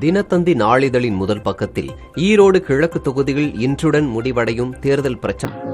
தினத்தந்தி நாளிதழின் முதல் பக்கத்தில் ஈரோடு கிழக்கு தொகுதியில் இன்றுடன் முடிவடையும் தேர்தல் பிரச்சாரம்.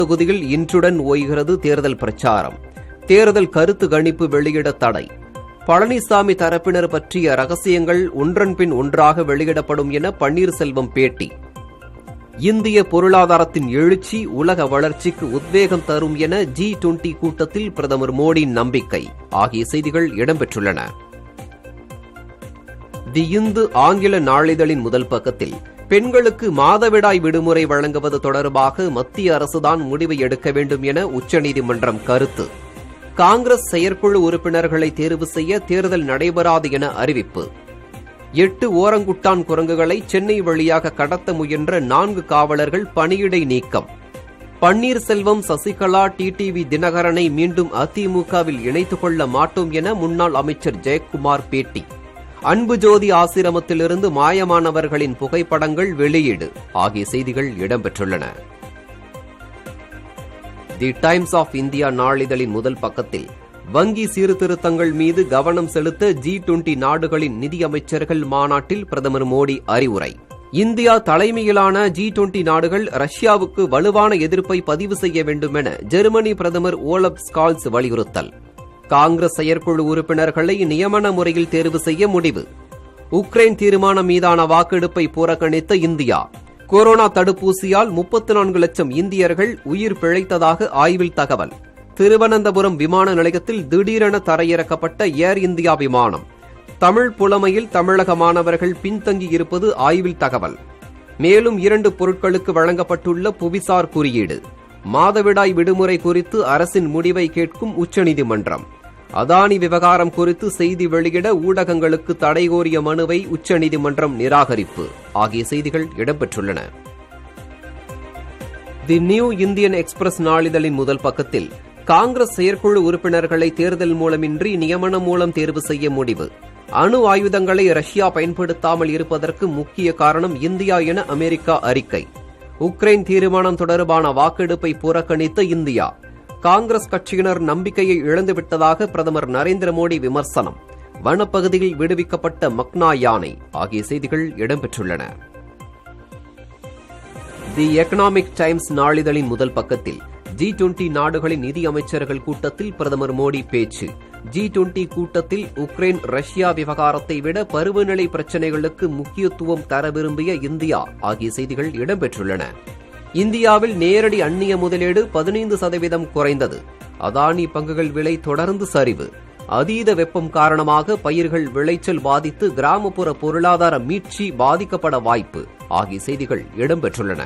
தொகுதியில் இன்றுடன் ஓய்கிறது தேர்தல் பிரச்சாரம். தேர்தல் கருத்து கணிப்பு வெளியிட தடை. பழனிசாமி தரப்பினர் பற்றிய ரகசியங்கள் ஒன்றன் பின் ஒன்றாக வெளியிடப்படும் என பன்னீர்செல்வம் பேட்டி. இந்திய பொருளாதாரத்தின் எழுச்சி உலக வளர்ச்சிக்கு உத்வேகம் தரும் என G20 கூட்டத்தில் பிரதமர் மோடி நம்பிக்கை ஆகிய செய்திகள் இடம்பெற்றுள்ளன. தி இந்து ஆங்கில நாளிதழின் முதல் பக்கத்தில் பெண்களுக்கு மாதவிடாய் விடுமுறை வழங்குவது தொடர்பாக மத்திய அரசுதான் முடிவை எடுக்க வேண்டும் என உச்சநீதிமன்றம் கருத்து. காங்கிரஸ் செயற்குழு உறுப்பினர்களை தேர்வு செய்ய தேர்தல் நடைபெறாது என அறிவிப்பு. 8 ஓரங்குட்டான் குரங்குகளை சென்னை வழியாக கடத்த முயன்ற 4 காவலர்கள் பணியிடை நீக்கம். பன்னீர்செல்வம், சசிகலா, டிடிவி தினகரனை மீண்டும் அதிமுகவில் இணைத்துக் கொள்ள மாட்டோம் என முன்னாள் அமைச்சர் ஜெயக்குமார் பேட்டி. அன்புஜோதி ஆசிரமத்திலிருந்து மாயமானவர்களின் புகைப்படங்கள் வெளியீடு ஆகிய செய்திகள் இடம்பெற்றுள்ளன. தி டைம்ஸ் ஆஃப் இந்தியா நாளிதழின் முதல் பக்கத்தில் வங்கி சீர்திருத்தங்கள் மீது கவனம் செலுத்த G20 நாடுகளின் நிதியமைச்சர்கள் மாநாட்டில் பிரதமர் மோடி அறிவுரை. இந்தியா தலைமையிலான G20 நாடுகள் ரஷ்யாவுக்கு வலுவான எதிர்ப்பை பதிவு செய்ய வேண்டும் என ஜெர்மனி பிரதமர் ஓலப் ஸ்கால்ஸ் வலியுறுத்தல். காங்கிரஸ் செயற்குழு உறுப்பினர்களை நியமன முறையில் தேர்வு செய்ய முடிவு. உக்ரைன் தீர்மானம் மீதான வாக்கெடுப்பை புறக்கணித்த இந்தியா. கொரோனா தடுப்பூசியால் 34 லட்சம் இந்தியர்கள் உயிர் பிழைத்ததாக ஆய்வில் தகவல். திருவனந்தபுரம் விமான நிலையத்தில் திடீரென தரையிறக்கப்பட்ட ஏர் இந்தியா விமானம். தமிழ் புலமையில் தமிழக மாணவர்கள் பின்தங்கியிருப்பது ஆய்வில் தகவல். மேலும் 2 பொருட்களுக்கு வழங்கப்பட்டுள்ள புவிசார் குறியீடு. மாதவிடாய் விடுமுறை குறித்து அரசின் முடிவை கேட்கும் உச்சநீதிமன்றம். அதானி விவகாரம் குறித்து செய்தி வெளியிட ஊடகங்களுக்கு தடை கோரிய மனுவை உச்சநீதிமன்றம் நிராகரிப்பு ஆகிய செய்திகள் இடம்பெற்றுள்ளன. தி நியூ இந்தியன் எக்ஸ்பிரஸ் நாளிதழின் முதல் பக்கத்தில் காங்கிரஸ் செயற்குழு உறுப்பினர்களை தேர்தல் மூலமின்றி நியமனம் மூலம் தேர்வு செய்ய முடிவு. அணு ஆயுதங்களை ரஷ்யா பயன்படுத்தாமல் இருப்பதற்கு முக்கிய காரணம் இந்தியா என அமெரிக்கா அறிக்கை. உக்ரைன் தீர்மானம் தொடர்பான வாக்கெடுப்பை புறக்கணித்த இந்தியா. காங்கிரஸ் கட்சியினர் நம்பிக்கையை இழந்துவிட்டதாக பிரதமர் நரேந்திர மோடி விமர்சனம். வனப்பகுதியில் விடுவிக்கப்பட்ட மக்னா யானை ஆகிய செய்திகள் இடம்பெற்றுள்ளன. தி எக்கனாமிக் டைம்ஸ் நாளிதழின் முதல் பக்கத்தில் G20 நாடுகளின் நிதியமைச்சர்கள் கூட்டத்தில் பிரதமர் மோடி பேச்சு. G20 கூட்டத்தில் உக்ரைன் ரஷ்யா விவகாரத்தை விட பருவநிலை பிரச்சினைகளுக்கு முக்கியத்துவம் தர விரும்பிய இந்தியா ஆகிய செய்திகள் இடம்பெற்றுள்ளன. இந்தியாவில் நேரடி அந்நிய முதலீடு 15% குறைந்தது. அதானி பங்குகள் விலை தொடர்ந்து சரிவு. அதீத வெப்பம் காரணமாக பயிர்கள் விளைச்சல் பாதித்து கிராமப்புற பொருளாதார மீட்சி பாதிக்கப்பட வாய்ப்பு ஆகிய செய்திகள் இடம்பெற்றுள்ளன.